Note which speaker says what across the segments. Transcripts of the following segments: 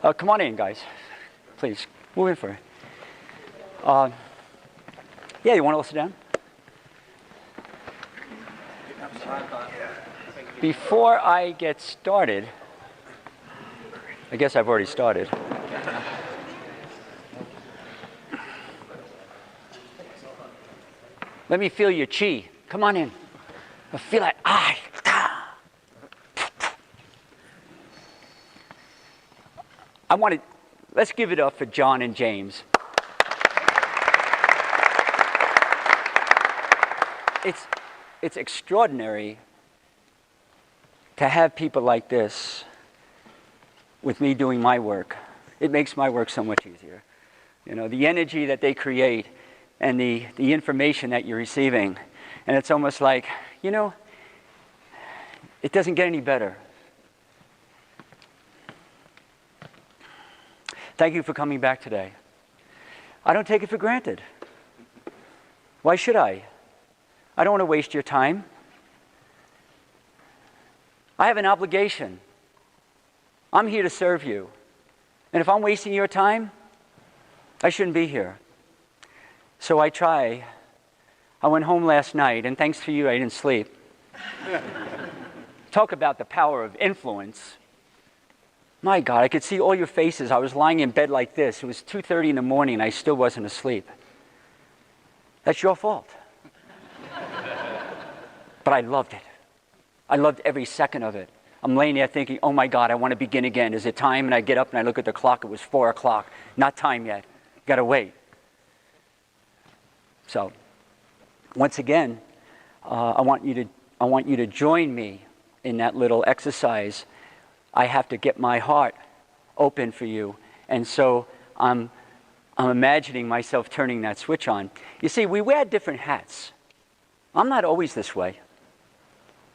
Speaker 1: Come on in, guys. Please, move in for it. Yeah, you want to sit down? Before I get started, I guess I've already started. Let me feel your chi. Come on in. I feel like, let's give it up for John and James. It's extraordinary to have people like this with me doing my work. It makes my work so much easier. You know, the energy that they create and the information that you're receiving. And it's almost like, you know, it doesn't get any better. Thank you for coming back today. I don't take it for granted. Why should I? I don't want to waste your time. I have an obligation. I'm here to serve you. And if I'm wasting your time, I shouldn't be here. So I try. I went home last night, and thanks to you, I didn't sleep. Talk about the power of influence. My God, I could see all your faces. I was lying in bed like this. It was 2:30 in the morning, and I still wasn't asleep. That's your fault. But I loved it. I loved every second of it. I'm laying there thinking, oh my God, I want to begin again. Is it time? And I get up and I look at the clock. It was 4 o'clock. Not time yet. Got to wait. So, once again, I want you to join me in that little exercise. I have to get my heart open for you. And so I'm imagining myself turning that switch on. You see, we wear different hats. I'm not always this way.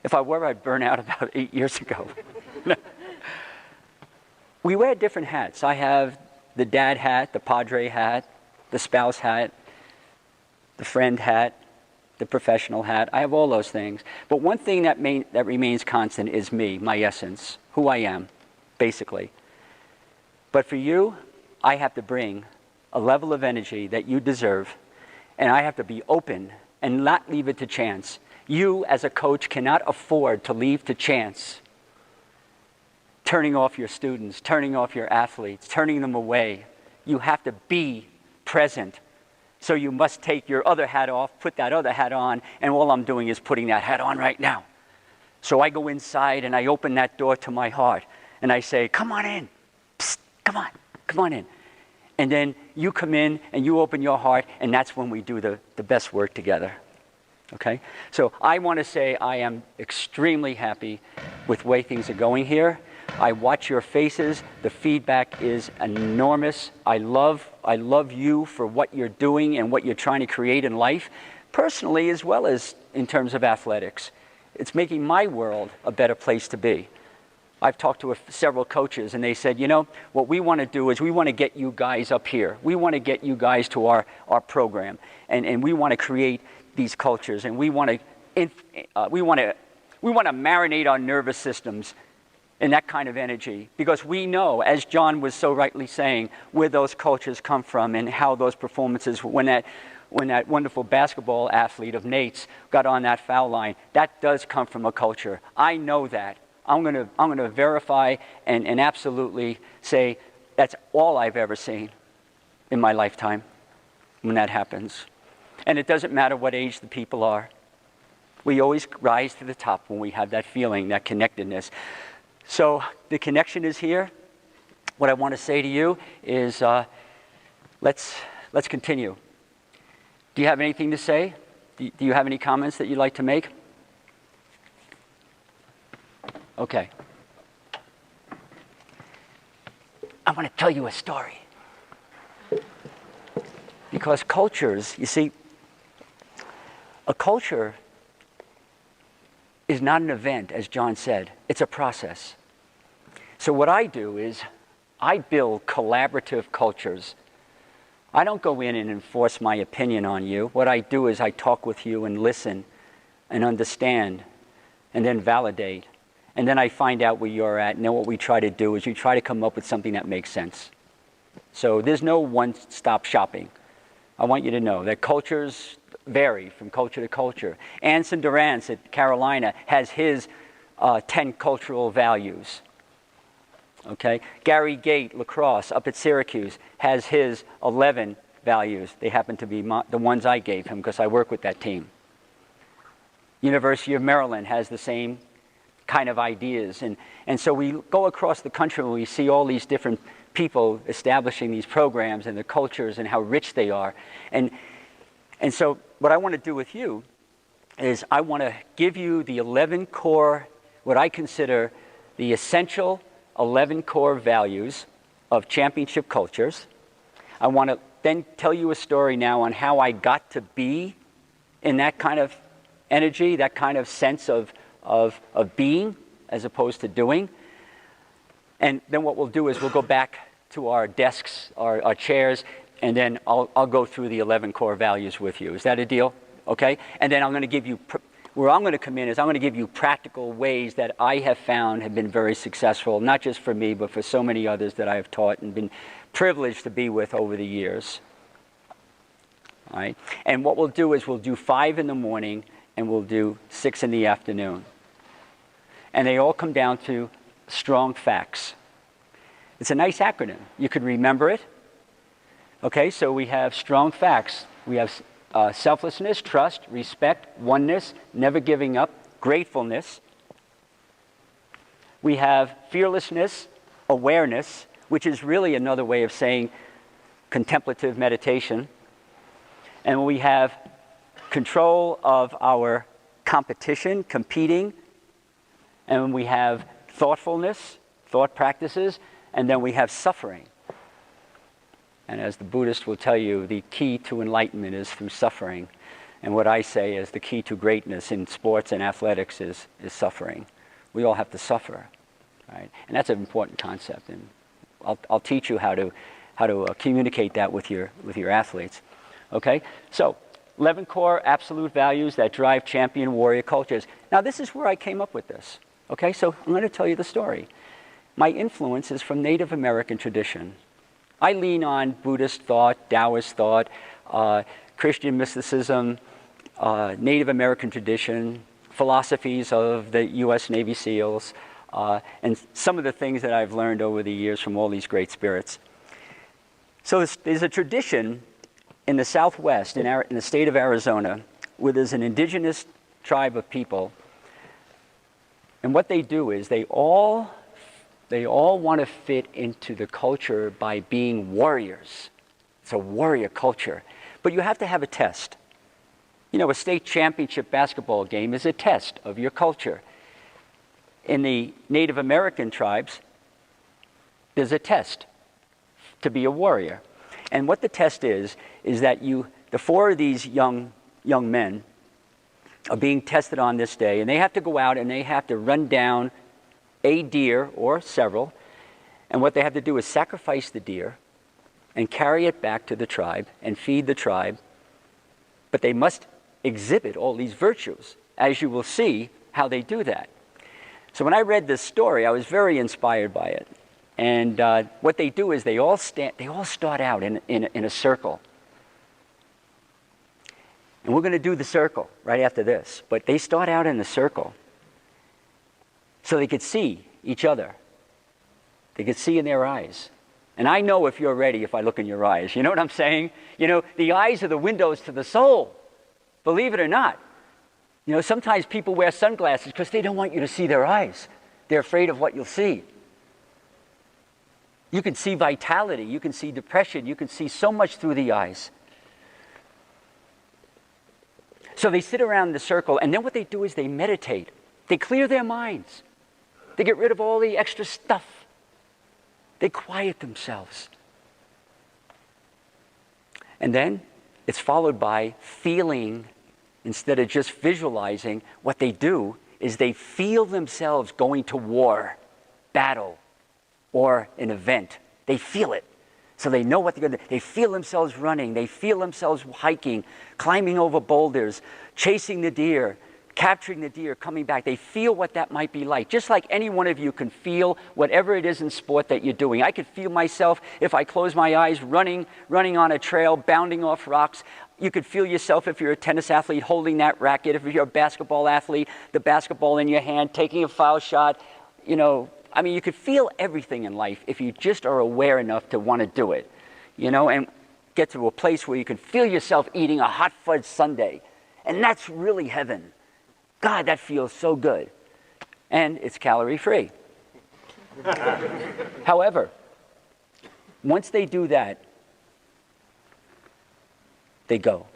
Speaker 1: If I were, I'd burn out about 8 years ago. We wear different hats. I have the dad hat, the padre hat, the spouse hat, the friend hat, the professional hat. I have all those things. But one thing that remains constant is me, my essence, who I am, basically. But for you, I have to bring a level of energy that you deserve, and I have to be open and not leave it to chance. You, as a coach, cannot afford to leave to chance turning off your students, turning off your athletes, turning them away. You have to be present. So you must take your other hat off, put that other hat on, and all I'm doing is putting that hat on right now. So I go inside and I open that door to my heart, and I say, come on in. Psst, come on in. And then you come in and you open your heart, and that's when we do the best work together. Okay? So I want to say I am extremely happy with the way things are going here. I watch your faces. The feedback is enormous. I love you for what you're doing and what you're trying to create in life, personally as well as in terms of athletics. It's making my world a better place to be. I've talked to several coaches, and they said, you know, what we want to do is we want to get you guys up here. We want to get you guys to our program, and we want to create these cultures, and we want to marinate our nervous systems in that kind of energy, because we know, as John was so rightly saying, where those cultures come from and how those performances, when that wonderful basketball athlete of Nate's got on that foul line, that does come from a culture. I know that. I'm going to verify and absolutely say that's all I've ever seen in my lifetime when that happens. And it doesn't matter what age the people are. We always rise to the top when we have that feeling, that connectedness. So the connection is here. What I want to say to you is let's continue. Do you have anything to say? Do you have any comments that you'd like to make? Okay. I want to tell you a story. Because cultures, you see, a culture is not an event, as John said. It's a process. So what I do is I build collaborative cultures. I don't go in and enforce my opinion on you. What I do is I talk with you and listen and understand and then validate. And then I find out where you're at, and then what we try to do is we try to come up with something that makes sense. So there's no one-stop shopping. I want you to know that cultures vary from culture to culture. Anson Durrance at Carolina has his 10 cultural values. Okay? Gary Gate, lacrosse, up at Syracuse, has his 11 values. They happen to be the ones I gave him because I work with that team. University of Maryland has the same kind of ideas. And so we go across the country and we see all these different people establishing these programs and the cultures and how rich they are. And so what I want to do with you is I want to give you the 11 core, what I consider the essential 11 core values of championship cultures. I want to then tell you a story now on how I got to be in that kind of energy, that kind of sense of being as opposed to doing. And then what we'll do is we'll go back to our desks, our chairs, and then I'll go through the 11 core values with you. Is that a deal? Okay? And then I'm going to give you, where I'm going to come in is I'm going to give you practical ways that I have found have been very successful, not just for me, but for so many others that I have taught and been privileged to be with over the years. All right? And what we'll do is we'll do 5 in the morning and we'll do 6 in the afternoon. And they all come down to strong facts. It's a nice acronym. You could remember it. Okay, so we have strong facts. We have selflessness, trust, respect, oneness, never giving up, gratefulness. We have fearlessness, awareness, which is really another way of saying contemplative meditation. And we have control of our competition, competing. And we have thoughtfulness, thought practices, and then we have suffering. And as the Buddhist will tell you, the key to enlightenment is through suffering. And what I say is the key to greatness in sports and athletics is suffering. We all have to suffer, right? And that's an important concept. And I'll teach you how to communicate that with your athletes. Okay? So 11 core absolute values that drive champion warrior cultures. Now this is where I came up with this. Okay? So I'm going to tell you the story. My influence is from Native American tradition. I lean on Buddhist thought, Taoist thought, Christian mysticism, Native American tradition, philosophies of the U.S. Navy SEALs, and some of the things that I've learned over the years from all these great spirits. So there's a tradition in the Southwest, in the state of Arizona, where there's an indigenous tribe of people, and what they do is they all want to fit into the culture by being warriors. It's a warrior culture. But you have to have a test. You know, a state championship basketball game is a test of your culture. In the Native American tribes, there's a test to be a warrior. And what the test is that the 4 of these young men are being tested on this day, and they have to go out and they have to run down a deer or several, and what they have to do is sacrifice the deer and carry it back to the tribe and feed the tribe, but they must exhibit all these virtues, as you will see how they do that. So when I read this story, I was very inspired by it. And what they do is they all start out in a circle. And we're going to do the circle right after this, but they start out in a circle so they could see each other. They could see in their eyes. And I know if you're ready if I look in your eyes. You know what I'm saying? You know, the eyes are the windows to the soul. Believe it or not. You know, sometimes people wear sunglasses because they don't want you to see their eyes. They're afraid of what you'll see. You can see vitality. You can see depression. You can see so much through the eyes. So they sit around the circle, and then what they do is they meditate. They clear their minds. They get rid of all the extra stuff. They quiet themselves. And then it's followed by feeling, instead of just visualizing. What they do is they feel themselves going to war, battle, or an event. They feel it. So they know what they're going to do. They feel themselves running. They feel themselves hiking, climbing over boulders, chasing the deer, capturing the deer, coming back. They feel what that might be like. Just like any one of you can feel whatever it is in sport that you're doing. I could feel myself if I close my eyes running on a trail, bounding off rocks. You could feel yourself if you're a tennis athlete holding that racket. If you're a basketball athlete, the basketball in your hand, taking a foul shot. You could feel everything in life if you just are aware enough to want to do it. And get to a place where you can feel yourself eating a hot fudge sundae. And that's really heaven. God, that feels so good. And it's calorie-free. However, once they do that, they go.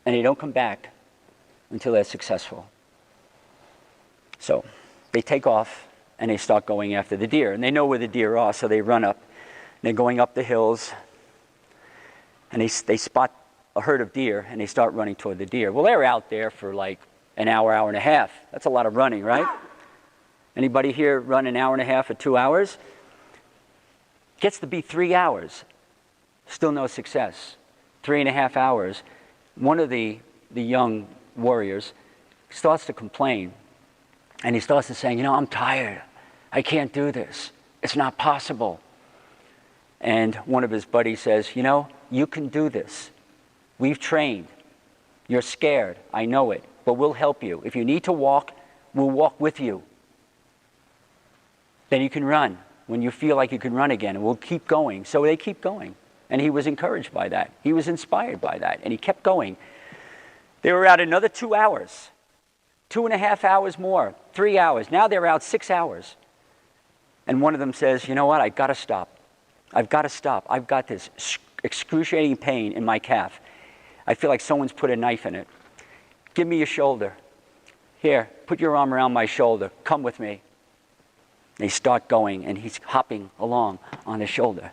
Speaker 1: And they don't come back until they're successful. So they take off and they start going after the deer. And they know where the deer are, so they run up. They're going up the hills. And they spot a herd of deer, and they start running toward the deer. Well, they're out there for like an hour, hour and a half. That's a lot of running, right? Anybody here run an hour and a half or 2 hours? Gets to be 3 hours. Still no success. 3.5 hours. One of the young warriors starts to complain, and he starts to say, I'm tired. I can't do this. It's not possible. And one of his buddies says, you can do this. We've trained. You're scared. I know it. But we'll help you. If you need to walk, we'll walk with you. Then you can run when you feel like you can run again. And we'll keep going. So they keep going. And he was encouraged by that. He was inspired by that. And he kept going. They were out another 2 hours. 2.5 hours more. 3 hours. Now they're out 6 hours. And one of them says, you know what? I've got to stop. I've got to stop. I've got this excruciating pain in my calf. I feel like someone's put a knife in it. Give me your shoulder. Here, put your arm around my shoulder. Come with me. They start going, and he's hopping along on his shoulder.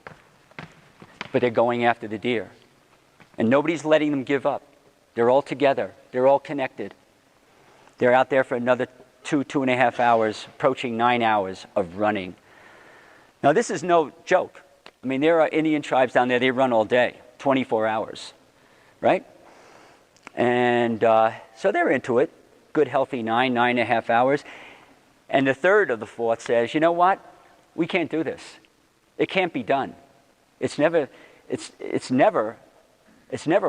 Speaker 1: But they're going after the deer. And nobody's letting them give up. They're all together. They're all connected. They're out there for another 2.5 hours, approaching 9 hours of running. Now, this is no joke. There are Indian tribes down there, they run all day, 24 hours. Right? And so they're into it. Good, healthy 9.5 hours. And the third of the fourth says, you know what? We can't do this. It can't be done. It's never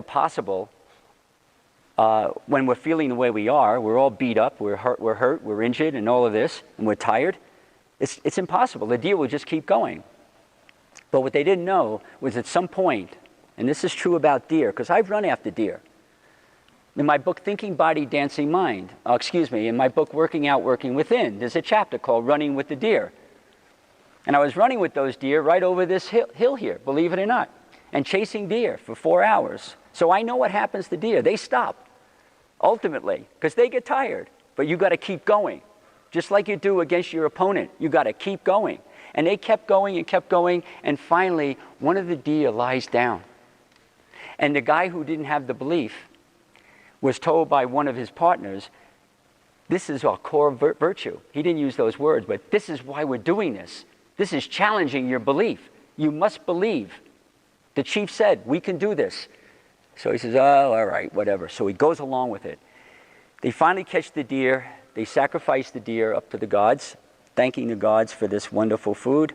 Speaker 1: possible when we're feeling the way we are. We're all beat up, we're hurt, we're injured, and all of this, and we're tired. It's impossible. The deer will just keep going. But what they didn't know was at some point, and this is true about deer, because I've run after deer. In my book, Thinking Body, Dancing Mind, in my book, Working Out, Working Within, there's a chapter called Running with the Deer. And I was running with those deer right over this hill here, believe it or not, and chasing deer for 4 hours. So I know what happens to deer. They stop, ultimately, because they get tired. But you got to keep going. Just like you do against your opponent, you got to keep going. And they kept going, and finally, one of the deer lies down. And the guy who didn't have the belief was told by one of his partners, this is our core virtue. He didn't use those words, but this is why we're doing this. This is challenging your belief. You must believe. The chief said, we can do this. So he says, oh, all right, whatever. So he goes along with it. They finally catch the deer. They sacrifice the deer up to the gods, thanking the gods for this wonderful food,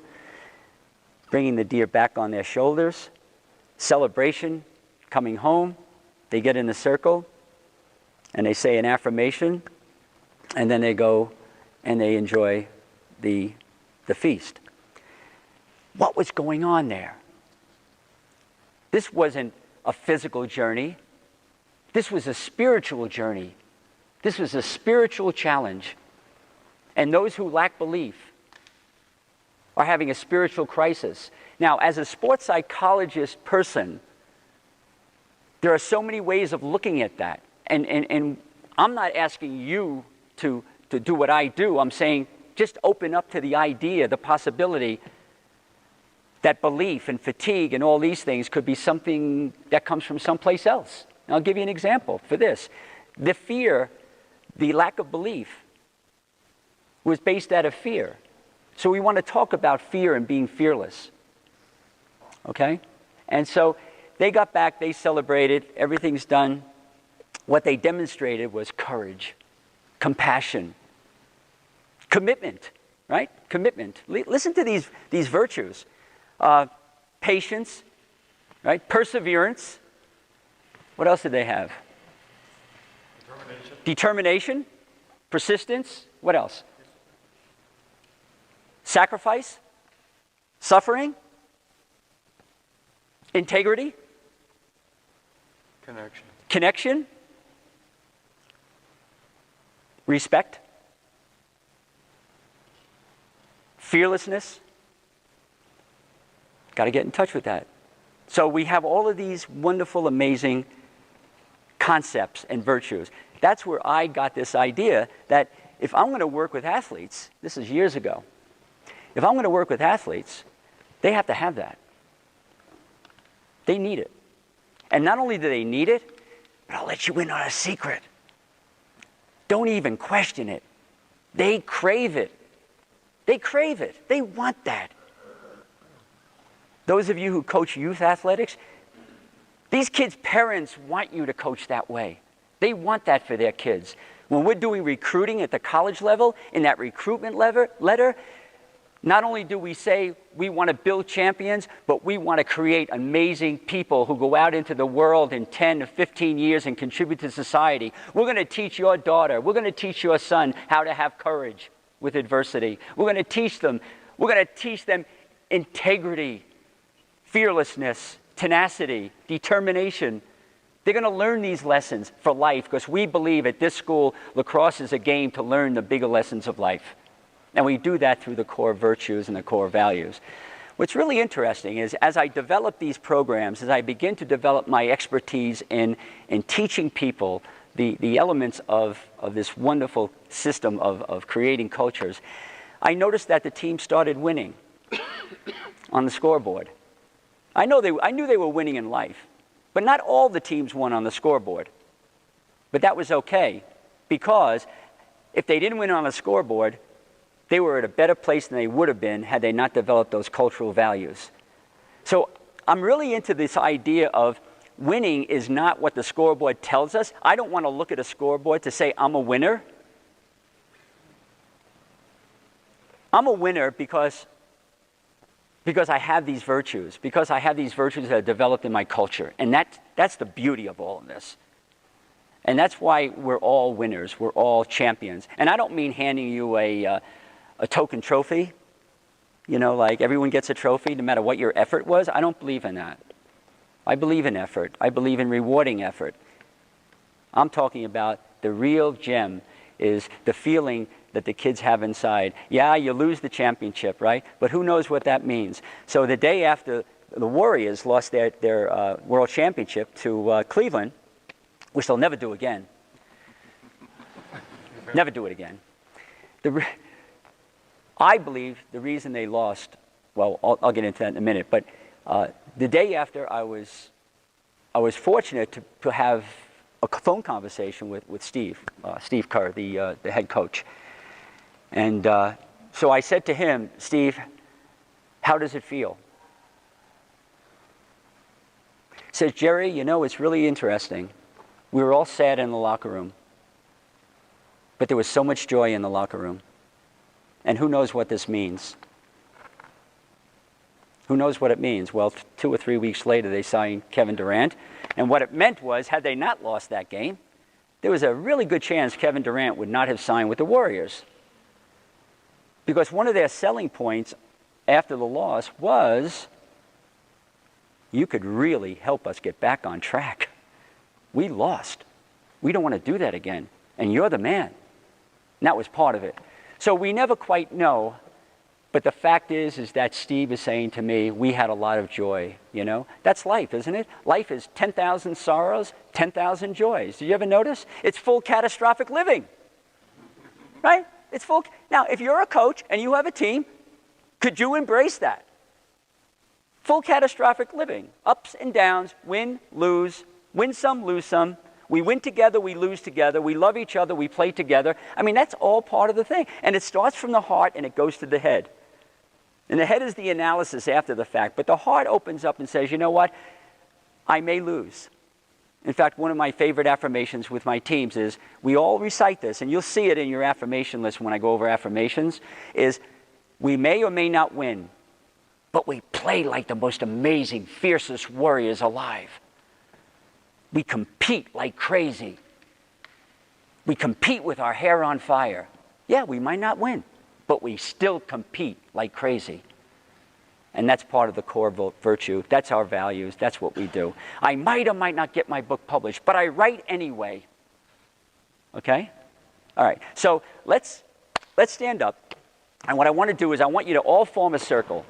Speaker 1: bringing the deer back on their shoulders. Celebration, coming home. They get in a circle, and they say an affirmation, and then they go and they enjoy the feast. What was going on there? This wasn't a physical journey. This was a spiritual journey. This was a spiritual challenge. And those who lack belief are having a spiritual crisis. Now, as a sports psychologist person, there are so many ways of looking at that. And I'm not asking you to do what I do. I'm saying just open up to the idea, the possibility that belief and fatigue and all these things could be something that comes from someplace else. And I'll give you an example for this. The fear, the lack of belief, was based out of fear. So we want to talk about fear and being fearless. Okay? And so they got back, they celebrated, everything's done. what they demonstrated was courage, compassion, commitment, right? Commitment. Listen to these virtues. Patience, right? Perseverance. What else did they have? Determination. Persistence. What else? Sacrifice. Suffering. Integrity. Connection. Respect. Fearlessness. Got to get in touch with that. So we have all of these wonderful, amazing concepts and virtues. That's where I got this idea that if I'm going to work with athletes, this is years ago, if I'm going to work with athletes, they have to have that. They need it. And not only do they need it, but I'll let you in on a secret. Don't even question it. They crave it. They crave it. They want that. Those of you who coach youth athletics, these kids' parents want you to coach that way. They want that for their kids. When we're doing recruiting at the college level, in that recruitment letter, not only do we say we want to build champions, but we want to create amazing people who go out into the world in 10 to 15 years and contribute to society. We're going to teach your daughter, we're going to teach your son how to have courage with adversity. We're going to teach them integrity, fearlessness, tenacity, determination. They're going to learn these lessons for life because we believe at this school, lacrosse is a game to learn the bigger lessons of life. And we do that through the core virtues and the core values. What's really interesting is as I develop these programs, as I begin to develop my expertise in teaching people the elements of this wonderful system of creating cultures, I noticed that the team started winning on the scoreboard. I knew they were winning in life, but not all the teams won on the scoreboard. But that was okay, because if they didn't win on the scoreboard, they were at a better place than they would have been had they not developed those cultural values. So I'm really into this idea of winning is not what the scoreboard tells us. I don't want to look at a scoreboard to say I'm a winner. I'm a winner because I have these virtues, because I have these virtues that are developed in my culture. And that's the beauty of all of this. And that's why we're all winners. We're all champions. And I don't mean handing you a token trophy, like everyone gets a trophy no matter what your effort was. I don't believe in that. I believe in effort. I believe in rewarding effort. I'm talking about the real gem is the feeling that the kids have inside. Yeah, you lose the championship, right? But who knows what that means? So the day after the Warriors lost their world championship to Cleveland, which they'll never do again. Never do it again. I believe the reason they lost, well, I'll get into that in a minute, but the day after I was fortunate to have a phone conversation with Steve Kerr, the head coach. And so I said to him, Steve, how does it feel? He says, Jerry, it's really interesting. We were all sad in the locker room, but there was so much joy in the locker room. And who knows what this means? Who knows what it means? Well, 2 or 3 weeks later, they signed Kevin Durant. And what it meant was, had they not lost that game, there was a really good chance Kevin Durant would not have signed with the Warriors. Because one of their selling points after the loss was, you could really help us get back on track. We lost. We don't want to do that again. And you're the man. And that was part of it. So we never quite know. But the fact is that Steve is saying to me, we had a lot of joy, That's life, isn't it? Life is 10,000 sorrows, 10,000 joys. Did you ever notice? It's full catastrophic living, right? It's full. Now, if you're a coach and you have a team, could you embrace that? Full catastrophic living, ups and downs, win, lose, win some, lose some. We win together, we lose together, we love each other, we play together. I mean, that's all part of the thing. And it starts from the heart and it goes to the head. And the head is the analysis after the fact. But the heart opens up and says, you know what? I may lose. In fact, one of my favorite affirmations with my teams is, we all recite this, and you'll see it in your affirmation list when I go over affirmations, is we may or may not win, but we play like the most amazing, fiercest warriors alive. We compete like crazy. We compete with our hair on fire. Yeah, we might not win, but we still compete like crazy. And that's part of the core virtue. That's our values. That's what we do. I might or might not get my book published, but I write anyway. Okay? All right. So let's stand up. And what I want to do is I want you to all form a circle.